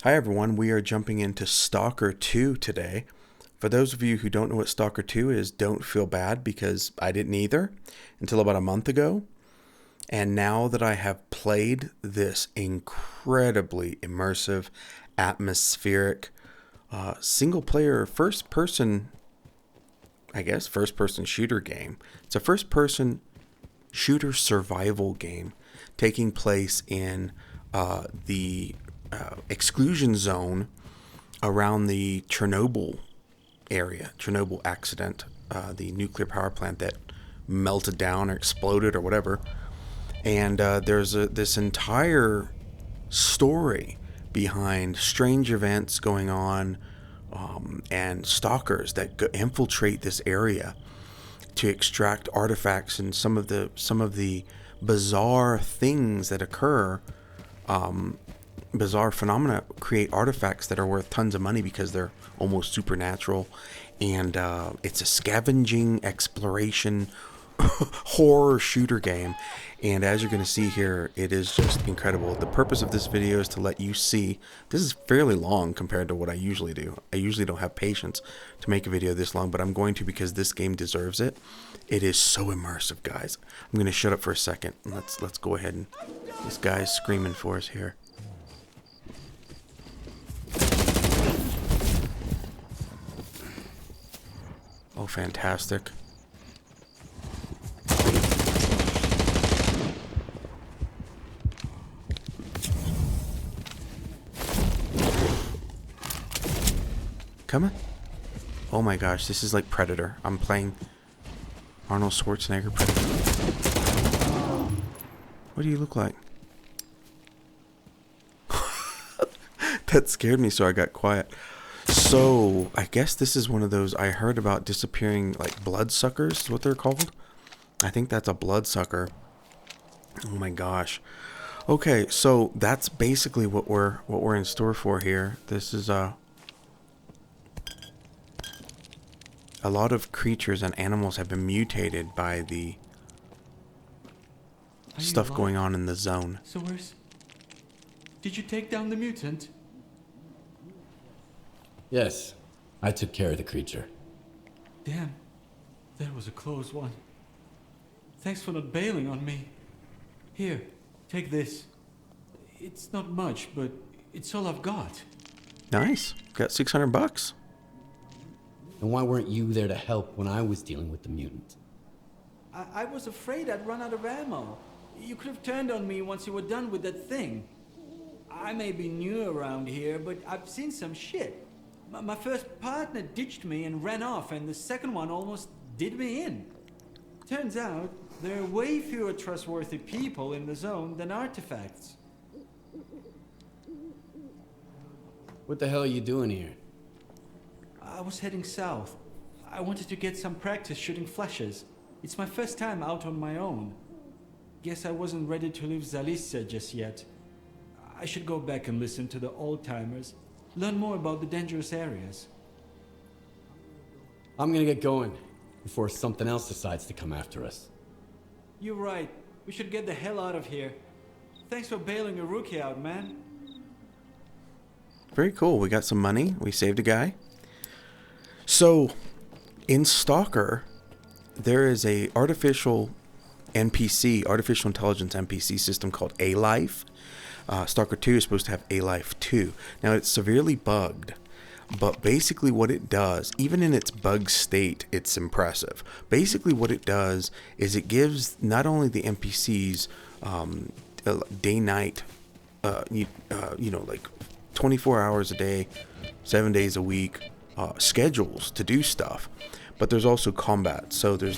Hi everyone, we are jumping into Stalker 2 today. For those of you who don't know what Stalker 2 is, don't feel bad because I didn't either until about a month ago. And now that I have played this incredibly immersive, atmospheric, single player, first person shooter game. It's a first person shooter survival game taking place in the exclusion zone around the Chernobyl accident, the nuclear power plant that melted down or exploded or whatever. And there's this entire story behind strange events going on, and stalkers that infiltrate this area to extract artifacts and some of the bizarre things that occur. Bizarre phenomena create artifacts that are worth tons of money because they're almost supernatural, and it's a scavenging exploration horror shooter game. And as you're going to see here, it is just incredible. The purpose of this video is to let you see. This is fairly long compared to what I usually do. I usually don't have patience to make a video this long, but I'm going to because this game deserves it. It is so immersive, guys. I'm going to shut up for a second. Let's go ahead and this guy's screaming for us here. Oh, fantastic. Come on. Oh my gosh, this is like Predator. I'm playing Arnold Schwarzenegger Predator. What do you look like? That scared me, so I got quiet. So, I guess this is one of those, I heard about disappearing, like, bloodsuckers is what they're called. I think that's a bloodsucker. Oh my gosh. Okay, so that's basically what we're in store for here. This is a lot of creatures and animals have been mutated by the stuff going on in the zone. So did you take down the mutant? Yes, I took care of the creature. Damn, that was a close one. Thanks for not bailing on me. Here, take this. It's not much, but it's all I've got. Nice. Got $600. And why weren't you there to help when I was dealing with the mutant? I was afraid I'd run out of ammo. You could have turned on me once you were done with that thing. I may be new around here, but I've seen some shit. My first partner ditched me and ran off, and the second one almost did me in. Turns out, there are way fewer trustworthy people in the zone than artifacts. What the hell are you doing here? I was heading south. I wanted to get some practice shooting flashes. It's my first time out on my own. Guess I wasn't ready to leave Zalicia just yet. I should go back and listen to the old-timers. Learn more about the dangerous areas. I'm gonna get going before something else decides to come after us. You're right. We should get the hell out of here. Thanks for bailing a rookie out, man. Very cool. We got some money. We saved a guy. So, in Stalker, there is a artificial intelligence NPC system called A-Life. Stalker 2 is supposed to have A-Life 2. Now, it's severely bugged, but basically what it does, even in its bug state, it's impressive. Basically what it does is it gives not only the NPCs day-night, like 24 hours a day, 7 days a week, schedules to do stuff, but there's also combat. So there's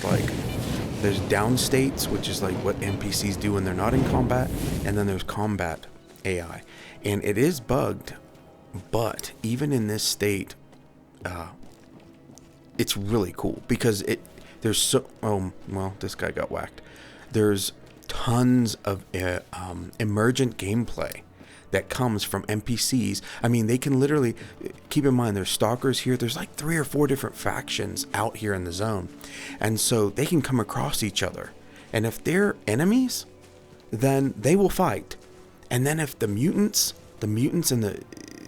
down states, which is like what NPCs do when they're not in combat, and then there's combat AI, and it is bugged, but even in this state, it's really cool because there's so this guy got whacked. There's tons of emergent gameplay that comes from NPCs. I mean, they can literally, keep in mind, there's stalkers here. There's like 3 or 4 different factions out here in the zone. And so they can come across each other. And if they're enemies, then they will fight. And then if the mutants and the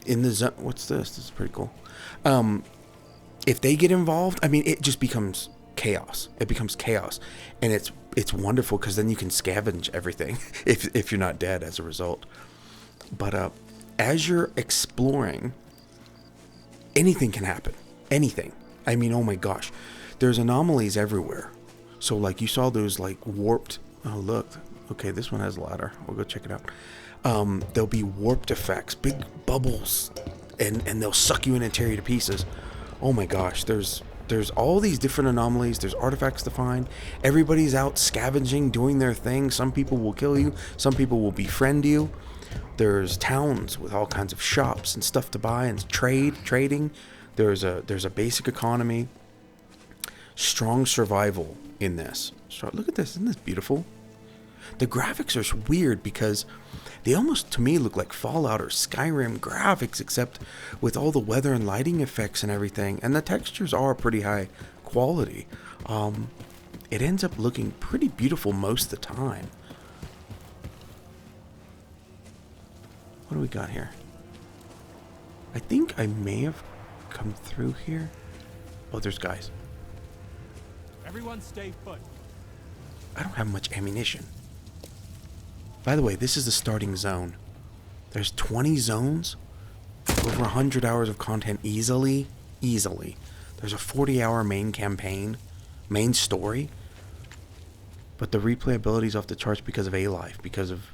in the zone. What's this? This is pretty cool. If they get involved, I mean, it just becomes chaos. It becomes chaos, and it's wonderful because then you can scavenge everything if you're not dead as a result. But as you're exploring, anything can happen. Anything. I mean, oh my gosh, there's anomalies everywhere. So like you saw those like warped. Oh look, okay, this one has a ladder. We'll go check it out. There'll be warped effects, big bubbles, and they'll suck you in and tear you to pieces. Oh my gosh, there's all these different anomalies. There's artifacts to find. Everybody's out scavenging, doing their thing. Some people will kill you. Some people will befriend you. There's towns with all kinds of shops and stuff to buy and trading. There's a basic economy. Strong survival in this. So look at this. Isn't this beautiful? The graphics are weird because they almost, to me, look like Fallout or Skyrim graphics, except with all the weather and lighting effects and everything. And the textures are pretty high quality. It ends up looking pretty beautiful most of the time. What do we got here? I think I may have come through here. Oh, there's guys. Everyone stay put. I don't have much ammunition. By the way, this is the starting zone. There's 20 zones, over 100 hours of content easily. There's a 40-hour main campaign, main story, but the replayability is off the charts because of A-Life, because of...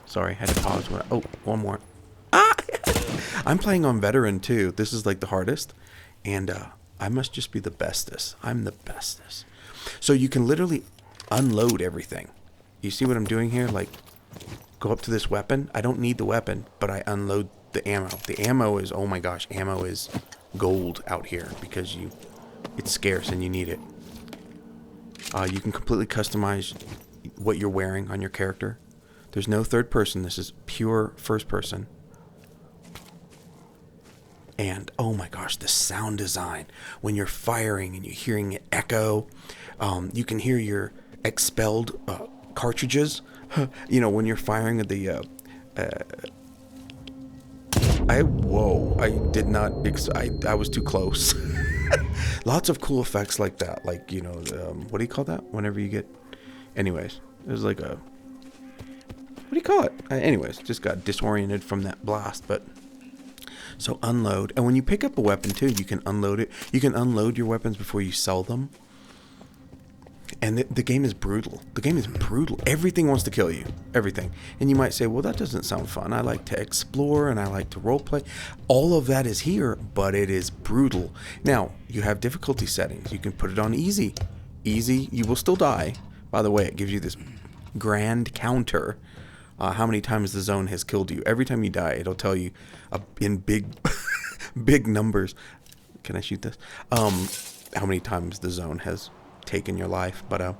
Sorry, had to pause. Oh, one more. Ah! I'm playing on Veteran too. This is like the hardest, and I must just be the bestest. I'm the bestest. So you can literally unload everything. You see what I'm doing here? Like, go up to this weapon. I don't need the weapon, but I unload the ammo. The ammo is, oh my gosh, ammo is gold out here because it's scarce and you need it. You can completely customize what you're wearing on your character. There's no third person. This is pure first person. And oh my gosh, the sound design when you're firing and you're hearing it echo. You can hear your expelled cartridges. You know, when you're firing the I did not I was too close. Lots of cool effects like that, like, you know, what do you call that whenever you get, anyways, there's like a, what do you call it? Anyways, just got disoriented from that blast. But so unload, and when you pick up a weapon too, you can unload it. You can unload your weapons before you sell them. And the game is brutal. The game is brutal. Everything wants to kill you. Everything. And you might say, well, that doesn't sound fun. I like to explore and I like to roleplay. All of that is here, but it is brutal. Now, you have difficulty settings. You can put it on easy. Easy, you will still die. By the way, it gives you this grand counter. How many times the zone has killed you. Every time you die, it'll tell you in big, big numbers. Can I shoot this? How many times the zone has taken your life. But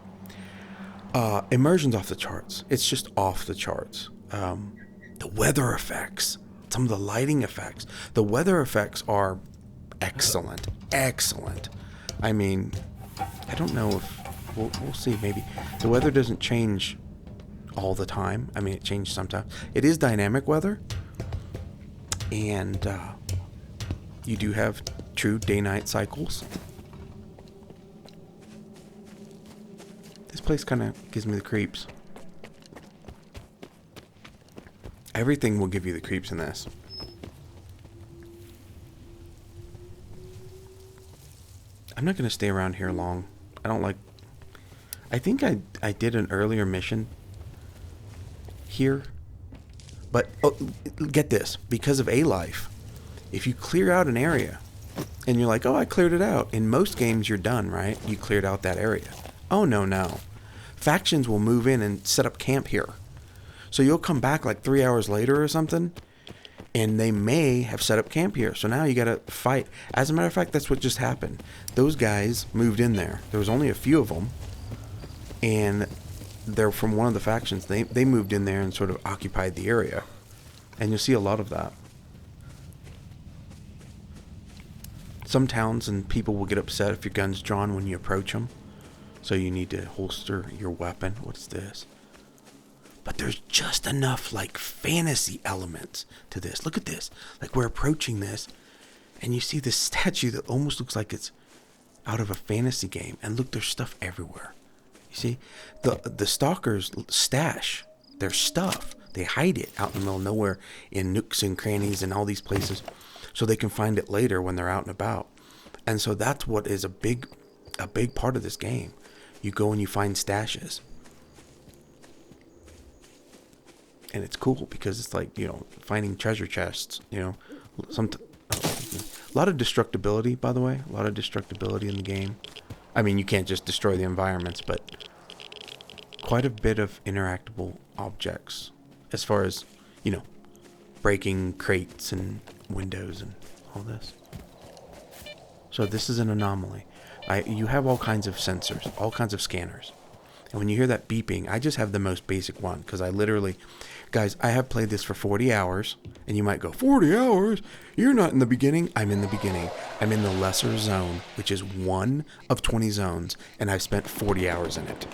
immersion's off the charts. It's just off the charts. The weather effects, some of the lighting effects, the weather effects are excellent. I mean, I don't know if we'll see. Maybe the weather doesn't change all the time. I mean, it changes sometimes. It is dynamic weather, and you do have true day-night cycles. This place kind of gives me the creeps. Everything will give you the creeps in this. I'm not going to stay around here long. I don't like... I think I did an earlier mission here. But, oh, get this. Because of A-Life, if you clear out an area, and you're like, oh, I cleared it out. In most games, you're done, right? You cleared out that area. Oh, no. Factions will move in and set up camp here. So you'll come back like 3 hours later or something, and they may have set up camp here. So now you gotta fight. As a matter of fact, that's what just happened. Those guys moved in there. There was only a few of them, and they're from one of the factions. They moved in there and sort of occupied the area. And you'll see a lot of that. Some towns and people will get upset if your gun's drawn when you approach them. So you need to holster your weapon. What's this? but there's just enough like fantasy elements to this. Look at this. Like we're approaching this, and you see this statue that almost looks like it's out of a fantasy game. And look, there's stuff everywhere. You see, the stalkers stash their stuff. They hide it out in the middle of nowhere in nooks and crannies and all these places, so they can find it later when they're out and about. And so that's what is a big part of this game. You go and you find stashes. And it's cool because it's like, you know, finding treasure chests, you know. A lot of destructibility, by the way. A lot of destructibility in the game. I mean, you can't just destroy the environments, but quite a bit of interactable objects as far as, you know, breaking crates and windows and all this. So this is an anomaly. You have all kinds of sensors, all kinds of scanners. And when you hear that beeping, I just have the most basic one because I literally, guys, I have played this for 40 hours. And you might go, 40 hours? You're not in the beginning. I'm in the beginning. I'm in the lesser zone, which is one of 20 zones. And I've spent 40 hours in it.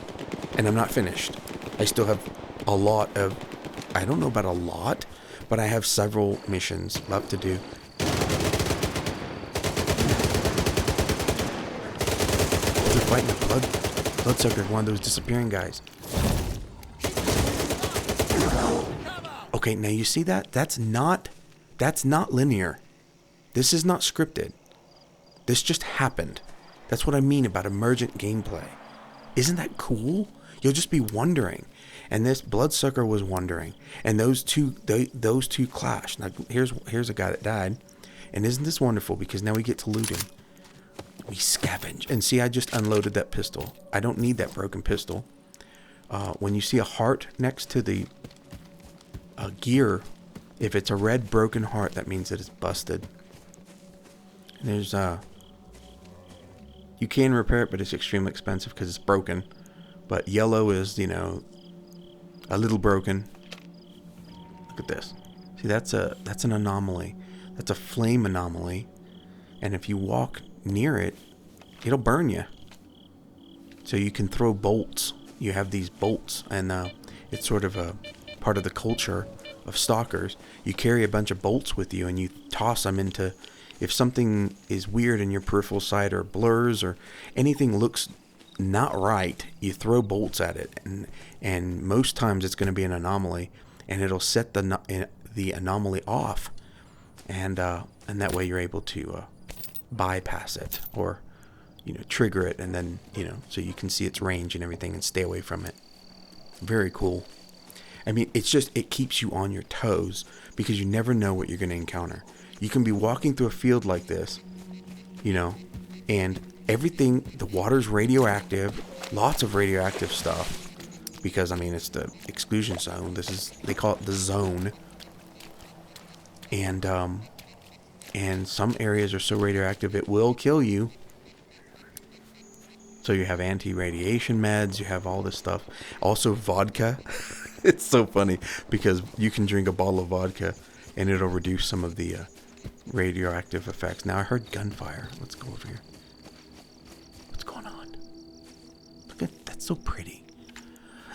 And I'm not finished. I still have a lot of, I don't know about a lot, but I have several missions left to do. They're fighting a bloodsucker, one of those disappearing guys. Okay, now you see that? That's not linear. This is not scripted. This just happened. That's what I mean about emergent gameplay. Isn't that cool? You'll just be wondering. And this bloodsucker was wondering. And those two clash. Now here's a guy that died. And isn't this wonderful? Because now we get to loot him. We scavenge. And see, I just unloaded that pistol. I don't need that broken pistol. When you see a heart next to the gear, if it's a red broken heart, that means that it's busted. And there's you can repair it, but it's extremely expensive because it's broken. But yellow is, you know, a little broken. Look at this. See, that's an anomaly. That's a flame anomaly. And if you walk near it, it'll burn you. So you can throw bolts. You have these bolts, and it's sort of a part of the culture of stalkers. You carry a bunch of bolts with you, and you toss them into, if something is weird in your peripheral sight or blurs or anything looks not right, you throw bolts at it, and most times it's going to be an anomaly, and it'll set the anomaly off, and that way you're able to bypass it, or, you know, trigger it, and then, you know, so you can see its range and everything and stay away from it. Very cool. I mean, it's just, it keeps you on your toes because you never know what you're going to encounter. You can be walking through a field like this, you know, and everything, the water's radioactive, lots of radioactive stuff, because, I mean, it's the exclusion zone. They call it the zone. And some areas are so radioactive it will kill you. So you have anti-radiation meds, you have all this stuff. Also vodka. It's so funny because you can drink a bottle of vodka and it'll reduce some of the radioactive effects. Now I heard gunfire. Let's go over here. What's going on? Look at that's so pretty.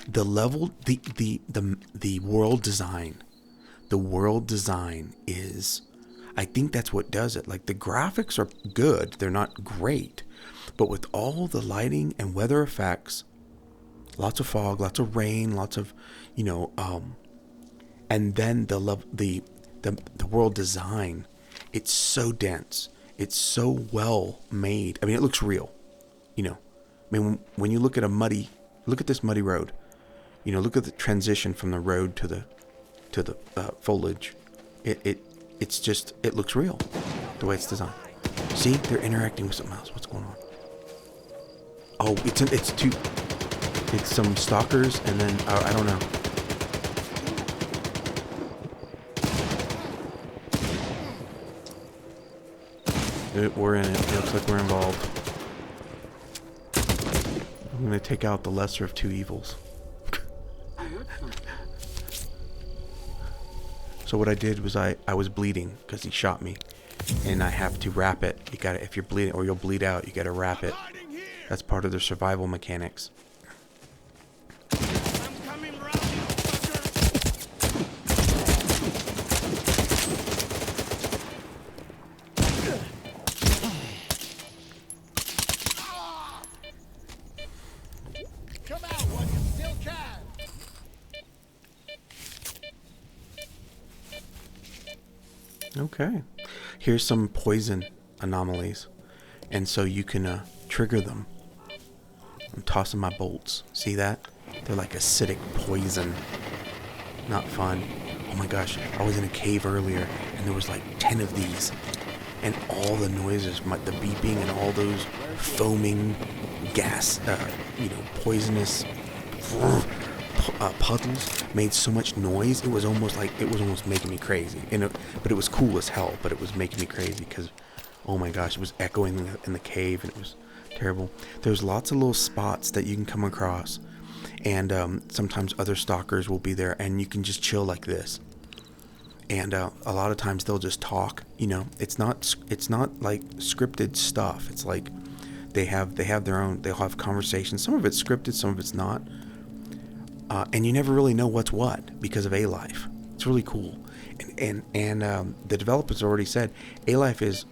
The level, the world design. The world design is, I think that's what does it. Like, the graphics are good. They're not great. But with all the lighting and weather effects, lots of fog, lots of rain, lots of, you know, and then the world design, it's so dense. It's so well made. I mean, it looks real, you know. I mean, when you look at this muddy road, you know, look at the transition from the road to the foliage. It looks real, the way it's designed. See, they're interacting with something else. What's going on? Oh, it's some stalkers, and then I don't know. We're in it. It looks like we're involved. I'm gonna take out the lesser of two evils. So what I did was I was bleeding because he shot me, and I have to wrap it. You gotta, if you're bleeding or you'll bleed out, you gotta wrap it. That's part of their survival mechanics. Okay. Here's some poison anomalies. And so you can trigger them. I'm tossing my bolts. See that? They're like acidic poison. Not fun. Oh my gosh. I was in a cave earlier and there was like 10 of these. And all the noises, the beeping and all those foaming gas, poisonous puddles made so much noise. It was almost making me crazy. But it was cool as hell. But it was making me crazy because, oh my gosh, it was echoing in the cave and it was terrible. There's lots of little spots that you can come across, and sometimes other stalkers will be there, and you can just chill like this. And a lot of times they'll just talk. It's not like scripted stuff. It's like they have their own. They'll have conversations. Some of it's scripted, some of it's not. And you never really know what's what because of A-Life. It's really cool. And the developers already said A-Life is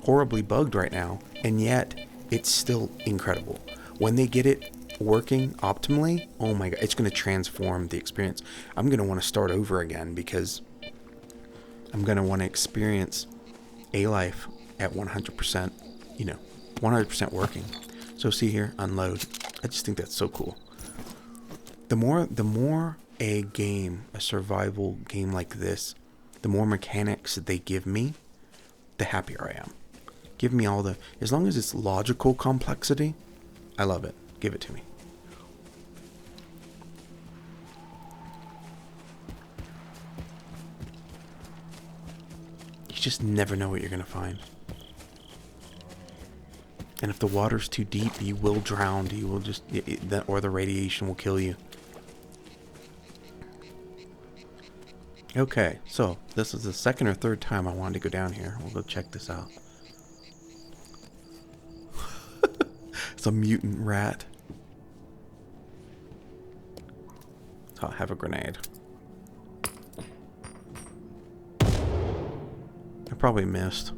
horribly bugged right now, and yet it's still incredible. When they get it working optimally, oh my god, it's going to transform the experience. I'm going to want to start over again because I'm going to want to experience A-Life at 100%, 100% working. So see here, unload. I just think that's so cool. The more a survival game like this, the more mechanics that they give me, the happier I am. Give me as long as it's logical complexity, I love it. Give it to me. You just never know what you're going to find. And if the water's too deep, you will drown. You will or the radiation will kill you. Okay, so this is the second or third time I wanted to go down here. We'll go check this out. It's a mutant rat. I'll have a grenade. I probably missed.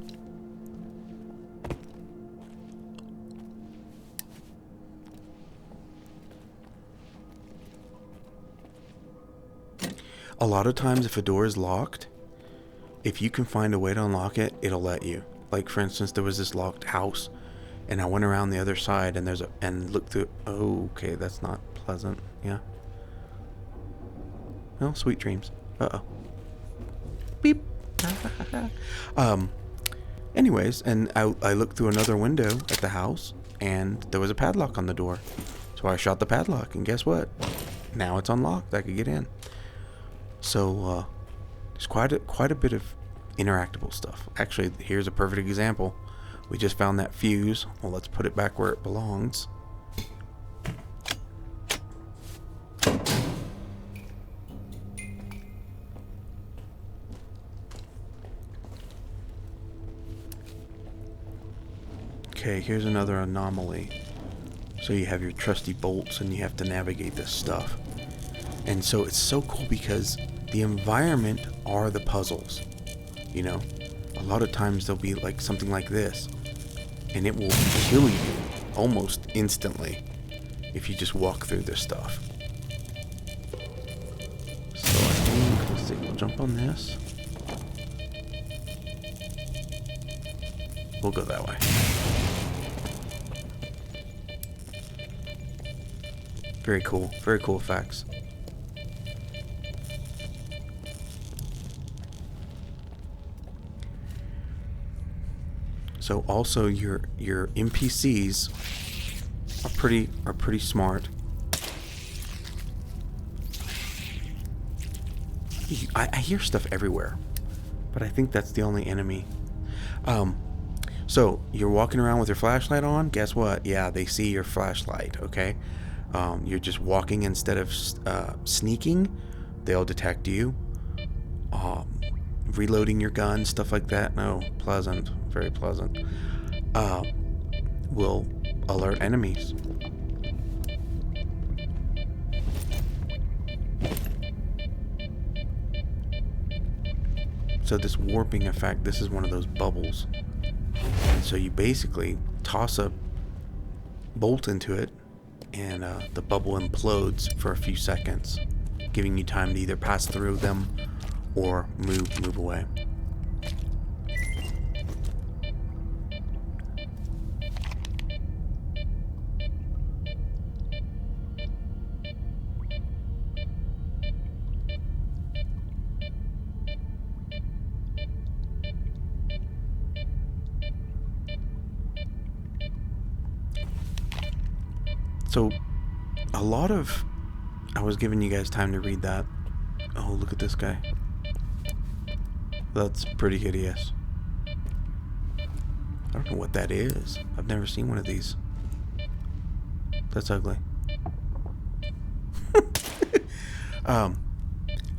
A lot of times if a door is locked, if you can find a way to unlock it, it'll let you. Like for instance, there was this locked house and I went around the other side and looked through. Oh, okay, that's not pleasant. Yeah. Well, sweet dreams. Uh-oh. Beep. Anyways, and I looked through another window at the house and there was a padlock on the door. So I shot the padlock and guess what? Now it's unlocked. I could get in. So there's quite a bit of interactable stuff. Actually, here's a perfect example. We just found that fuse. Well, let's put it back where it belongs. Okay, here's another anomaly. So you have your trusty bolts and you have to navigate this stuff. And so it's so cool because the environment are the puzzles. A lot of times there'll be like something like this, and it will kill you almost instantly if you just walk through this stuff. So I think, let's see, we'll jump on this. We'll go that way. Very cool effects. So also your NPCs are pretty smart. I hear stuff everywhere, but I think that's the only enemy. So you're walking around with your flashlight on. Guess what? Yeah, they see your flashlight. Okay, you're just walking instead of sneaking. They'll detect you. Reloading your gun, stuff like that. No, pleasant, very pleasant. Will alert enemies. So this warping effect, this is one of those bubbles. And so you basically toss a bolt into it, and the bubble implodes for a few seconds, giving you time to either pass through them or move away. So, a lot of... I was giving you guys time to read that. Oh, look at this guy. That's pretty hideous. I don't know what that is. I've never seen one of these. That's ugly.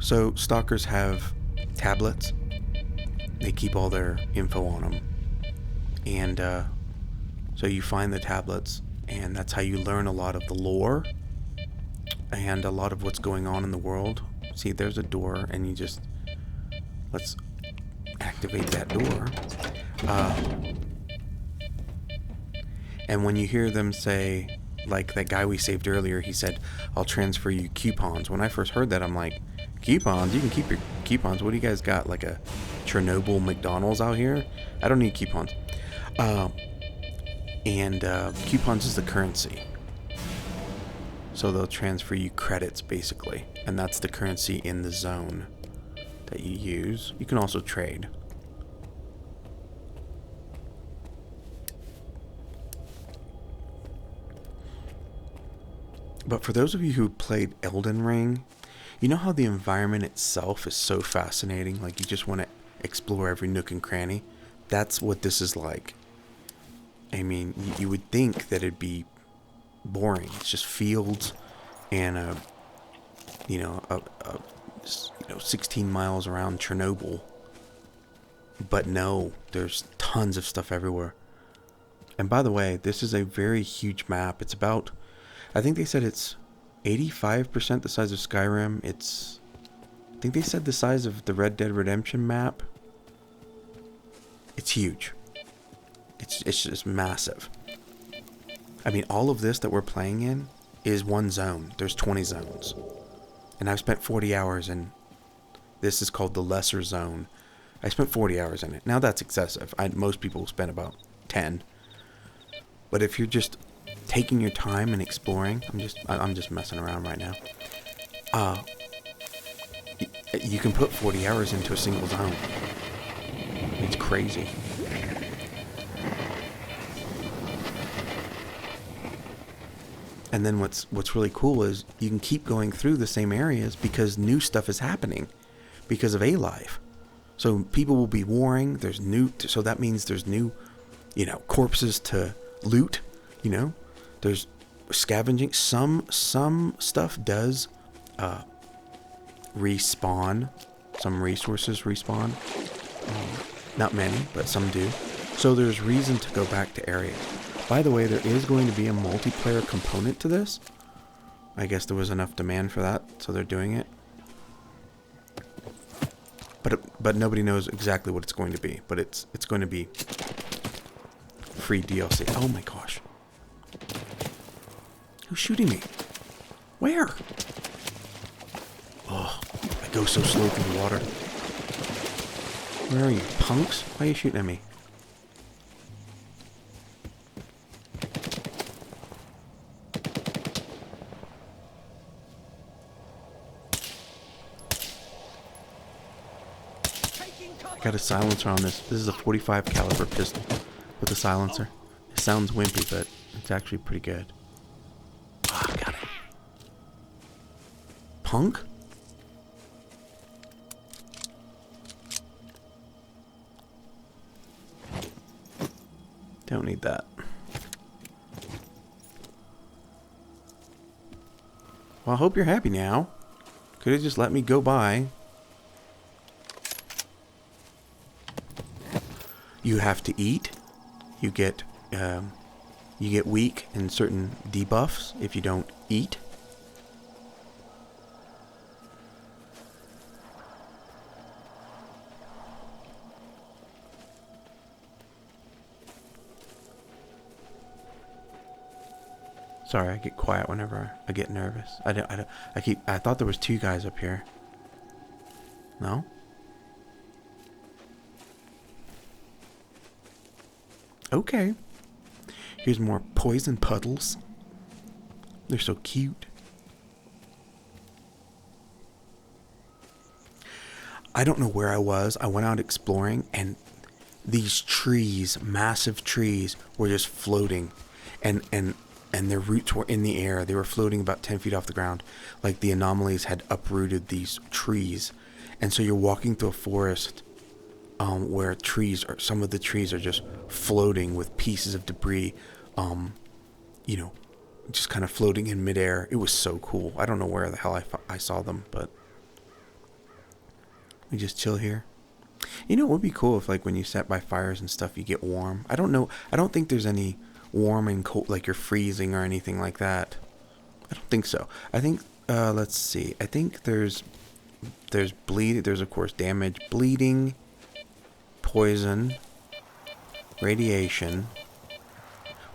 So stalkers have tablets. They keep all their info on them. And so you find the tablets, and that's how you learn a lot of the lore and a lot of what's going on in the world. See, there's a door, and you just... Let's activate that door. And when you hear them say, like that guy we saved earlier, he said, I'll transfer you coupons. When I first heard that, I'm like, coupons? You can keep your coupons. What do you guys got? Like a Chernobyl McDonald's out here? I don't need coupons. Coupons is the currency. So they'll transfer you credits, basically. And that's the currency in the zone that you use. You can also trade. But for those of you who played Elden Ring, you know how the environment itself is so fascinating? Like, you just want to explore every nook and cranny? That's what this is like. I mean, you would think that it'd be boring. It's just fields and 16 miles around Chernobyl. But no, there's tons of stuff everywhere. And by the way, this is a very huge map. It's about... I think they said it's 85% the size of Skyrim. I think they said the size of the Red Dead Redemption map. It's huge. It's just massive. I mean, all of this that we're playing in is one zone. There's 20 zones. And I've spent 40 hours in... This is called the Lesser Zone. I spent 40 hours in it. Now that's excessive. Most people spend about 10. But if you're just... taking your time and exploring, I'm just messing around right now. You can put 40 hours into a single zone. It's crazy. And then what's really cool is you can keep going through the same areas because new stuff is happening because of A-Life. So people will be warring. So that means there's new, corpses to loot. There's scavenging. Some stuff does respawn. Some resources respawn. Not many, but some do. So there's reason to go back to areas. By the way, there is going to be a multiplayer component to this. I guess there was enough demand for that, so they're doing it. But nobody knows exactly what it's going to be. But it's going to be free DLC. Oh my gosh. Who's shooting me? Where? Oh, I go so slow through the water. Where are you, punks? Why are you shooting at me? I got a silencer on this. This is a 45 caliber pistol with a silencer. It sounds wimpy, but it's actually pretty good. Ah, oh, got it. Punk? Don't need that. Well, I hope you're happy now. Could have just let me go by. You have to eat. You get weak in certain debuffs if you don't eat. Sorry, I get quiet whenever I get nervous. I thought there was two guys up here. No? Okay. Here's more poison puddles. They're so cute. I don't know where I was. I went out exploring and these trees, massive trees, were just floating. And and their roots were in the air. They were floating about 10 feet off the ground, like the anomalies had uprooted these trees. And so you're walking through a forest where some of the trees are just floating with pieces of debris, just kind of floating in midair. It was so cool. I don't know where the hell I saw them, but we just chill here. It would be cool if, like, when you sat by fires and stuff, you get warm. I don't know. I don't think there's any warm and cold, like you're freezing or anything like that. I don't think so. I think, let's see. I think there's bleed. There's, of course, damage, bleeding, poison, radiation.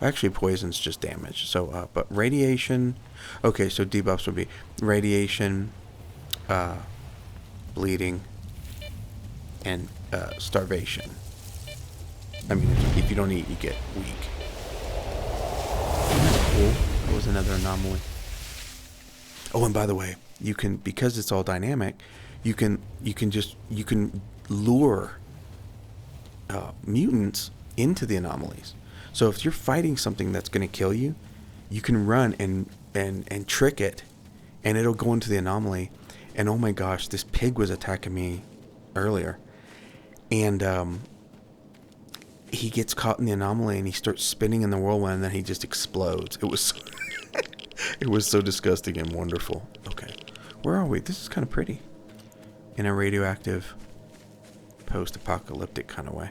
Actually, poison's just damage. So, but radiation. Okay, so debuffs would be radiation, bleeding, and starvation. I mean, if you don't eat, you get weak. Cool. That was another anomaly. Oh, and by the way, you can, because it's all dynamic, you can lure mutants into the anomalies. So if you're fighting something that's going to kill you, you can run and trick it, and it'll go into the anomaly. And oh my gosh, this pig was attacking me earlier, and he gets caught in the anomaly and he starts spinning in the whirlwind, and then he just explodes. It was it was so disgusting and wonderful. Okay, where are we? This is kind of pretty, in a radioactive, post-apocalyptic kind of way.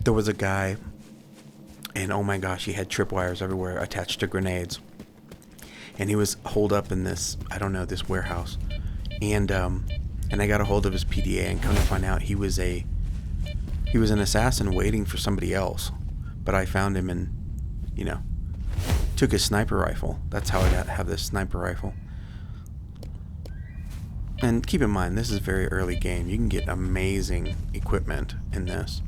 There was a guy, and oh my gosh, he had tripwires everywhere attached to grenades. And he was holed up in this, I don't know, this warehouse. And I got a hold of his PDA, and come to find out he was an assassin waiting for somebody else. But I found him and, took his sniper rifle. That's how I have this sniper rifle. And keep in mind, this is a very early game. You can get amazing equipment in this.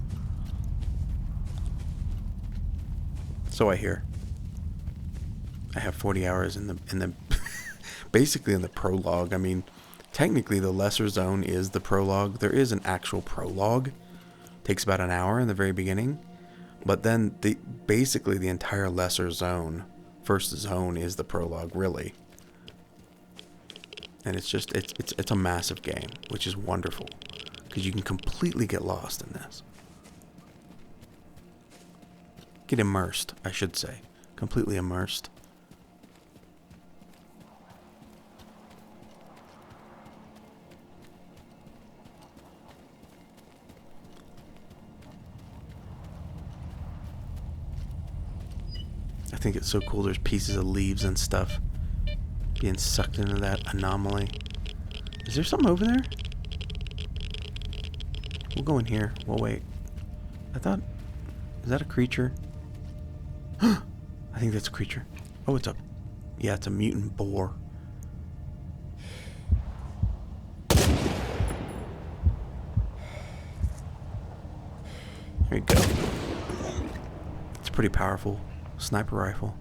So I hear. I have 40 hours in the basically in the prologue. I mean, technically the lesser zone is the prologue. There is an actual prologue. Takes about an hour in the very beginning. But then basically the entire lesser zone, first zone, is the prologue, really. And it's just it's a massive game, which is wonderful, because you can completely get lost in this. Get immersed, I should say. Completely immersed. I think it's so cool. There's pieces of leaves and stuff being sucked into that anomaly. Is there something over there? We'll go in here. We'll wait. Is that a creature? I think that's a creature. Oh, it's a mutant boar. There you go. It's a pretty powerful sniper rifle.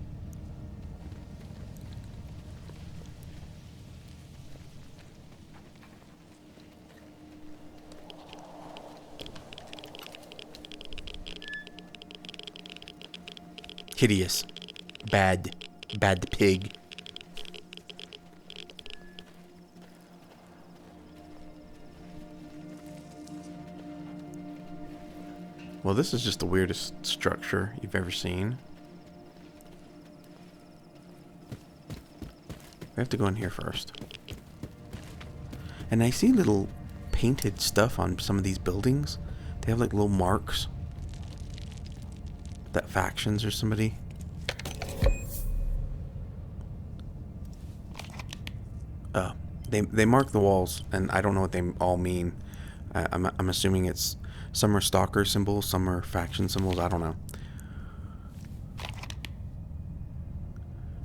Hideous. Bad pig. Well, this is just the weirdest structure you've ever seen. We have to go in here first. And I see little painted stuff on some of these buildings. They have like little marks. That factions or somebody. They mark the walls, and I don't know what they all mean. I'm assuming it's some are Stalker symbols, some are faction symbols. I don't know.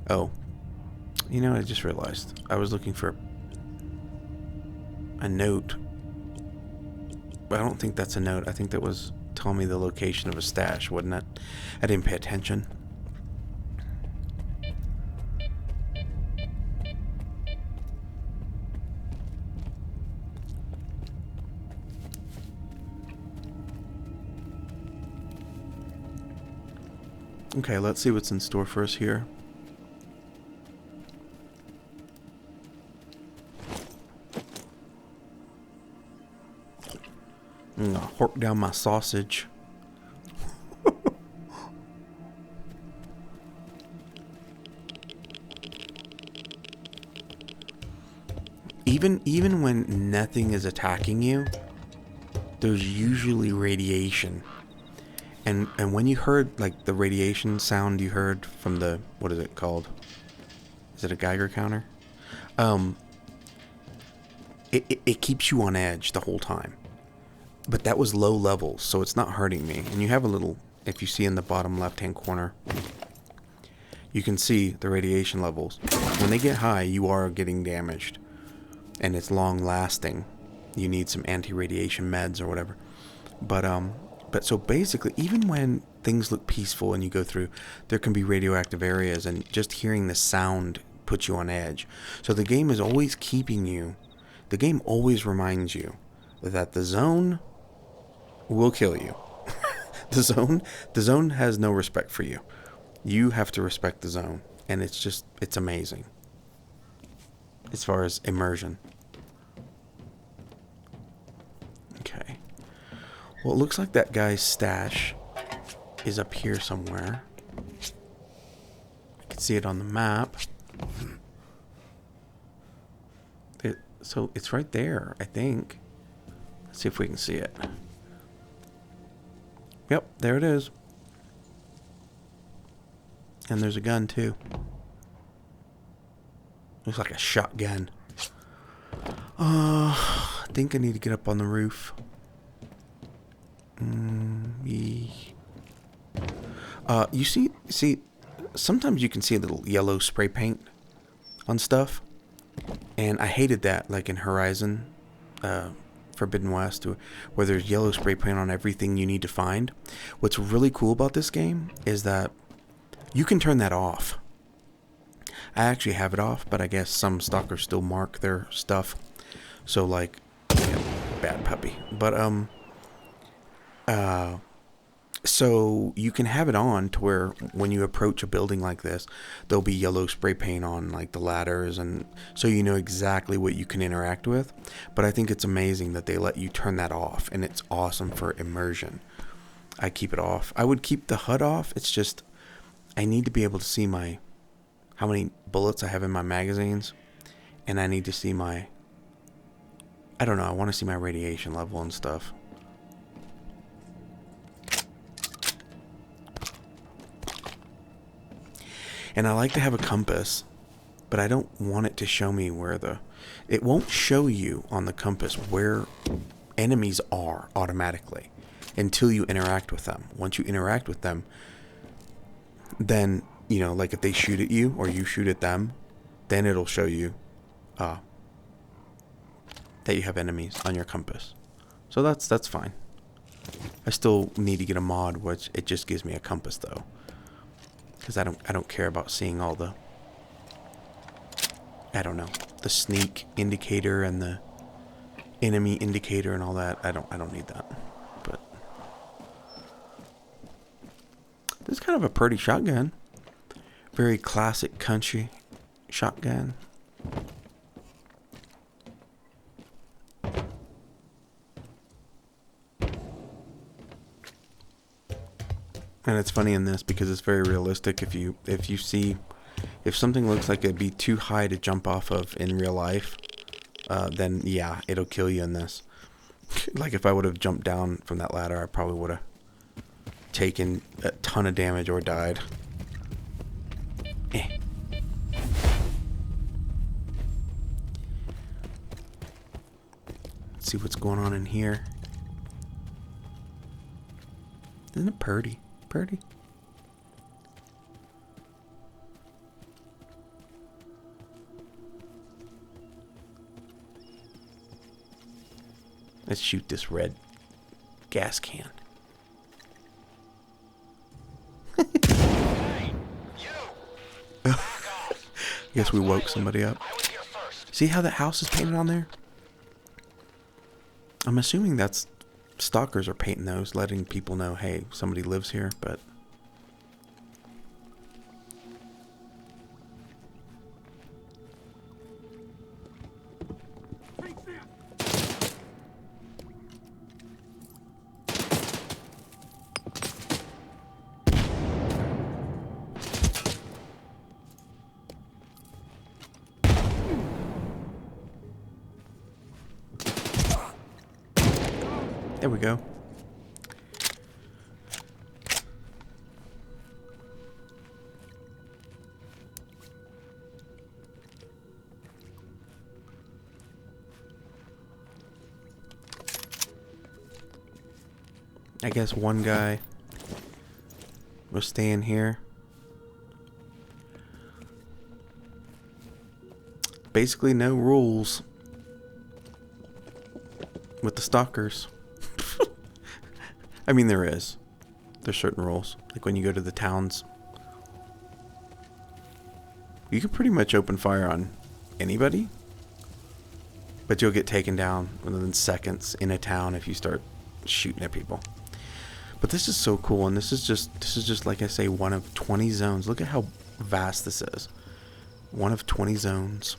Oh, I just realized I was looking for a note, but I don't think that's a note. I think that was telling me the location of a stash, wasn't it? I didn't pay attention. Okay, let's see what's in store for us here. I'm gonna hork down my sausage. Even when nothing is attacking you, there's usually radiation. And when you heard like the radiation sound you heard from the, what is it called? Is it a Geiger counter? It keeps you on edge the whole time. But that was low levels, so it's not hurting me. And you have a little, if you see in the bottom left-hand corner, you can see the radiation levels. When they get high, you are getting damaged. And it's long-lasting. You need some anti-radiation meds or whatever. But so basically, even when things look peaceful and you go through, there can be radioactive areas, and just hearing the sound puts you on edge. So the game is always keeping you, the game always reminds you that the zone will kill you. The zone has no respect for you. You have to respect the zone, and it's amazing as far as immersion. Okay. Well, it looks like that guy's stash is up here somewhere. I can see it on the map. So it's right there, I think. Let's see if we can see it. Yep, there it is. And there's a gun too. Looks like a shotgun. I think I need to get up on the roof. You see, sometimes you can see a little yellow spray paint on stuff, and I hated that, like in Horizon Forbidden West, where there's yellow spray paint on everything you need to find. What's really cool about this game is that you can turn that off. I actually have it off, but I guess some stalkers still mark their stuff. So like, yeah, bad puppy. But so you can have it on to where when you approach a building like this, there'll be yellow spray paint on like the ladders, and so you know exactly what you can interact with. But I think it's amazing that they let you turn that off, and it's awesome for immersion. I keep it off. I would keep the HUD off. It's just I need to be able to see how many bullets I have in my magazines, and I need to see I don't know, I want to see my radiation level and stuff. And I like to have a compass, but I don't want it to show me it won't show you on the compass where enemies are automatically until you interact with them. Once you interact with them, then, you know, like if they shoot at you or you shoot at them, then it'll show you that you have enemies on your compass. So that's fine. I still need to get a mod which it just gives me a compass though, because I don't care about seeing all the, I don't know, the sneak indicator and the enemy indicator and all that. I don't need that. But this is kind of a pretty shotgun. Very classic country shotgun. And it's funny in this because it's very realistic. If something looks like it'd be too high to jump off of in real life, then yeah, it'll kill you in this. Like if I would have jumped down from that ladder, I probably would have taken a ton of damage or died. Let's see what's going on in here. Isn't it pretty? Pretty. Let's shoot this red gas can. Hey, you! I guess we woke somebody up. I was here first. See how that house is painted on there? I'm assuming that's stalkers are painting those, letting people know, hey, somebody lives here, but There we go. I guess one guy will stay in here. Basically no rules with the stalkers. I mean, there is. There's certain rules. Like when you go to the towns, you can pretty much open fire on anybody, but you'll get taken down within seconds in a town if you start shooting at people. But this is so cool, and this is just like I say, one of 20 zones. Look at how vast this is. One of 20 zones.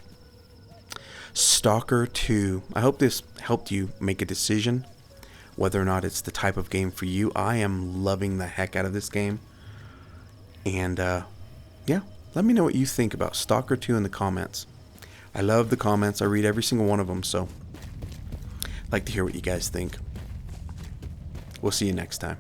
Stalker2. I hope this helped you make a decision whether or not it's the type of game for you. I am loving the heck out of this game. And yeah, let me know what you think about Stalker2 in the comments. I love the comments. I read every single one of them, so I'd like to hear what you guys think. We'll see you next time.